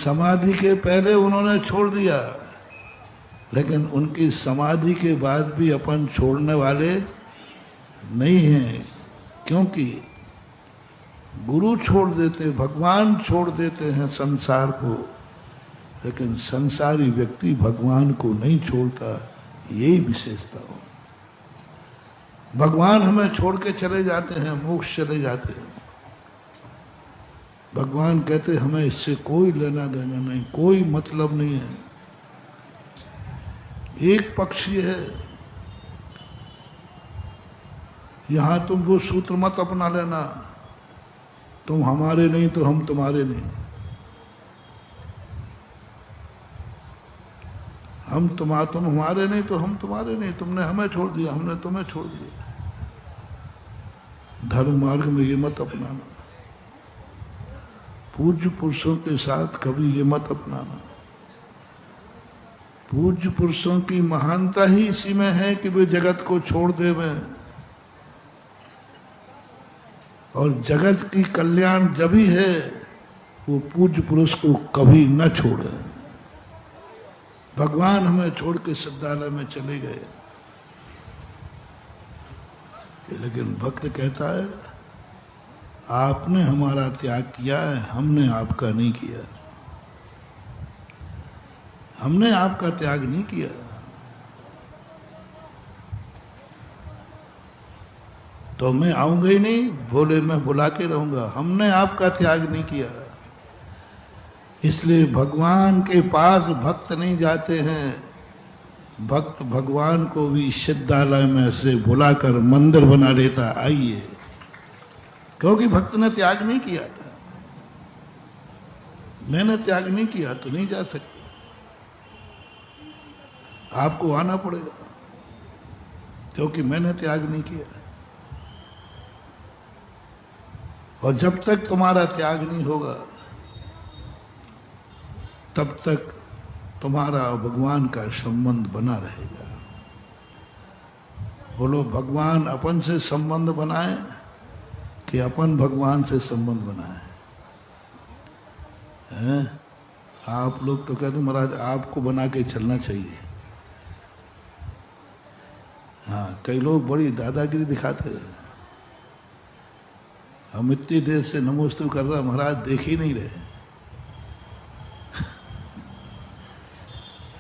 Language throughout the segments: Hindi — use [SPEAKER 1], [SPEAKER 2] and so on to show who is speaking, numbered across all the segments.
[SPEAKER 1] समाधि के पहले उन्होंने छोड़ दिया, लेकिन उनकी समाधि के बाद भी अपन छोड़ने वाले नहीं हैं, क्योंकि गुरु छोड़ देते, भगवान छोड़ देते हैं संसार को, लेकिन संसारी व्यक्ति भगवान को नहीं छोड़ता। यही विशेषता हो। भगवान हमें छोड़ के चले जाते हैं, मोक्ष चले जाते हैं। भगवान कहते हमें इससे कोई लेना देना नहीं, कोई मतलब नहीं है। एक पक्ष ये है, यहां तुम वो सूत्र मत अपना लेना, तुम हमारे नहीं तो हम तुम्हारे नहीं, तुम हमारे नहीं तो हम तुम्हारे नहीं, तुमने हमें छोड़ दिया, हमने तुम्हें छोड़ दिया। धर्म मार्ग में ये मत अपनाना, पूज्य पुरुषों के साथ कभी ये मत अपनाना। पूज्य पुरुषों की महानता ही इसी में है कि वे जगत को छोड़ देवे, और जगत की कल्याण जब ही है वो पूज्य पुरुष को कभी न छोड़े। भगवान हमें छोड़ के सिद्धालय में चले गए, लेकिन भक्त कहता है आपने हमारा त्याग किया है, हमने आपका नहीं किया, हमने आपका त्याग नहीं किया। तो मैं आऊंगा ही नहीं, बोले मैं बुला के रहूंगा, हमने आपका त्याग नहीं किया। इसलिए भगवान के पास भक्त नहीं जाते हैं, भक्त भगवान को भी सिद्धालय में से बुलाकर मंदिर बना लेता, आइए, क्योंकि भक्त ने त्याग नहीं किया था। मैंने त्याग नहीं किया तो नहीं जा सकते, आपको आना पड़ेगा, क्योंकि मैंने त्याग नहीं किया। और जब तक तुम्हारा त्याग नहीं होगा तब तक तुम्हारा भगवान का संबंध बना रहेगा। बोलो भगवान अपन से संबंध बनाए कि अपन भगवान से संबंध बनाए? हैं? आप लोग तो कहते महाराज आपको बना के चलना चाहिए। हाँ, कई लोग बड़ी दादागिरी दिखाते हैं। हम इतनी देर से नमोस्तु कर रहा, महाराज देख ही नहीं रहे।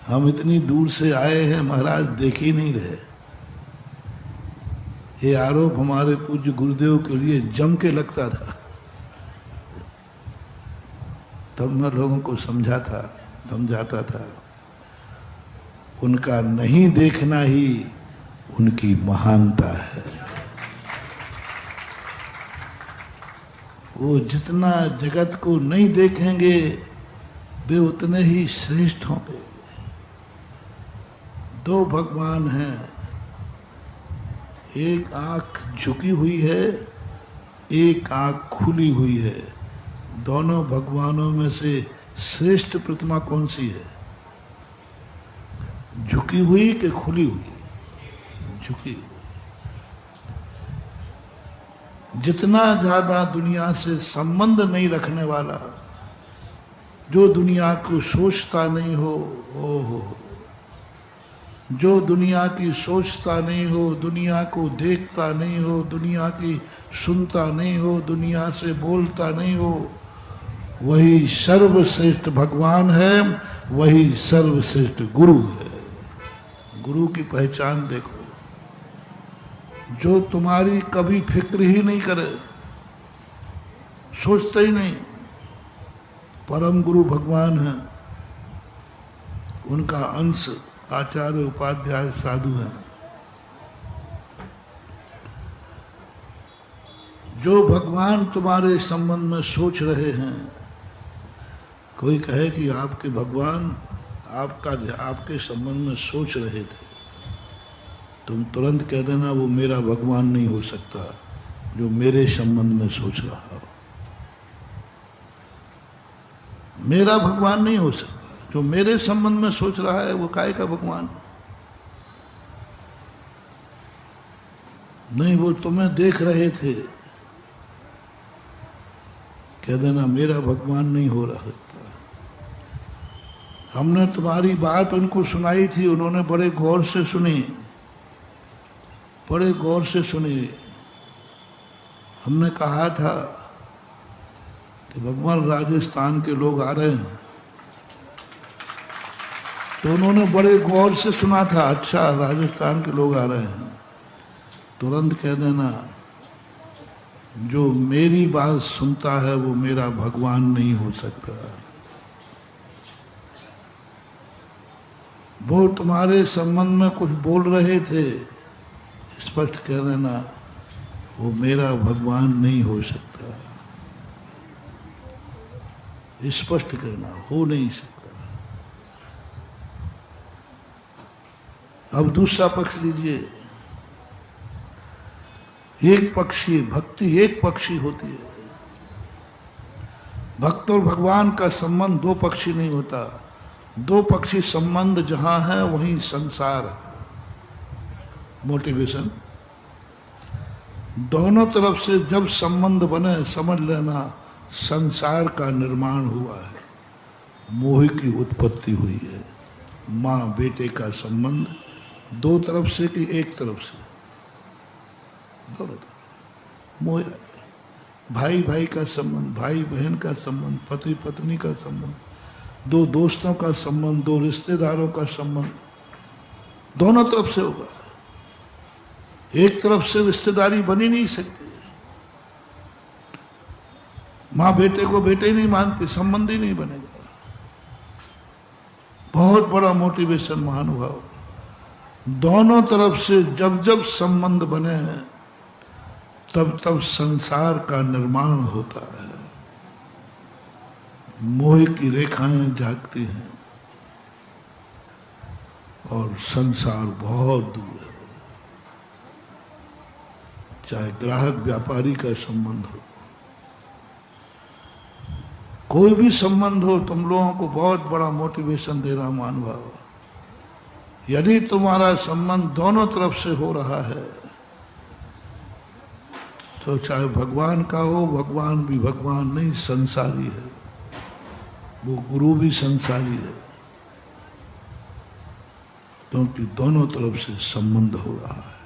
[SPEAKER 1] हम इतनी दूर से आए हैं, महाराज देख ही नहीं रहे। ये आरोप हमारे पूज्य गुरुदेव के लिए जम के लगता था। तब मैं लोगों को समझाता था, उनका नहीं देखना ही उनकी महानता है। वो जितना जगत को नहीं देखेंगे वे उतने ही श्रेष्ठ होंगे। दो भगवान हैं, एक आंख झुकी हुई है, एक आंख खुली हुई है। दोनों भगवानों में से श्रेष्ठ प्रतिमा कौन सी है? झुकी हुई कि खुली हुई? झुकी हुई। जितना ज्यादा दुनिया से संबंध नहीं रखने वाला, जो दुनिया को सोचता नहीं हो, ओहो, जो दुनिया की सोचता नहीं हो, दुनिया को देखता नहीं हो, दुनिया की सुनता नहीं हो, दुनिया से बोलता नहीं हो, वही सर्वश्रेष्ठ भगवान है, वही सर्वश्रेष्ठ गुरु है। गुरु की पहचान देखो, जो तुम्हारी कभी फिक्र ही नहीं करे, सोचते ही नहीं, परम गुरु भगवान है। उनका अंश आचार्य उपाध्याय साधु हैं। जो भगवान तुम्हारे संबंध में सोच रहे हैं, कोई कहे कि आपके भगवान आपके संबंध में सोच रहे थे, तुम तुरंत कह देना वो मेरा भगवान नहीं हो सकता जो मेरे संबंध में सोच रहा हो। मेरा भगवान नहीं हो सकता, जो मेरे संबंध में सोच रहा है वो काय का भगवान है? नहीं, वो तुम्हें देख रहे थे, कह देना मेरा भगवान नहीं हो रहा सकता। हमने तुम्हारी बात उनको सुनाई थी, उन्होंने बड़े गौर से सुनी, बड़े गौर से सुनी। हमने कहा था कि भगवान राजस्थान के लोग आ रहे हैं, तो उन्होंने बड़े गौर से सुना था। अच्छा, राजस्थान के लोग आ रहे हैं, तुरंत कह देना जो मेरी बात सुनता है वो मेरा भगवान नहीं हो सकता। वो तुम्हारे संबंध में कुछ बोल रहे थे, स्पष्ट कह देना वो मेरा भगवान नहीं हो सकता। स्पष्ट कहना, हो नहीं सकता। अब दूसरा पक्ष लीजिए। एक पक्षी भक्ति एक पक्षी होती है। भक्त और भगवान का संबंध दो पक्षी नहीं होता। दो पक्षी संबंध जहां है वहीं संसार है। मोटिवेशन दोनों तरफ से जब संबंध बने, समझ लेना संसार का निर्माण हुआ है, मोह की उत्पत्ति हुई है। माँ बेटे का संबंध दो तरफ से कि एक तरफ से? दोनों तरफ। मोह, भाई भाई का संबंध, भाई बहन का संबंध, पति पत्नी का संबंध, दो दोस्तों का संबंध, दो रिश्तेदारों का संबंध, दोनों तरफ से होगा। एक तरफ से रिश्तेदारी बनी नहीं सकती। माँ बेटे को बेटे ही नहीं मानती, संबंध ही नहीं बनेगा। बहुत बड़ा मोटिवेशन महानुभाव। दोनों तरफ से जब जब संबंध बने हैं तब तब संसार का निर्माण होता है। मोह की रेखाएं जागती हैं और संसार बहुत दूर है। चाहे ग्राहक व्यापारी का संबंध हो, कोई भी संबंध हो, तुम लोगों को बहुत बड़ा मोटिवेशन दे रहा महानुभाव। यदि तुम्हारा संबंध दोनों तरफ से हो रहा है तो चाहे भगवान का हो, भगवान भी भगवान नहीं, संसारी है। वो गुरु भी संसारी है, क्योंकि दोनों तरफ से संबंध हो रहा है।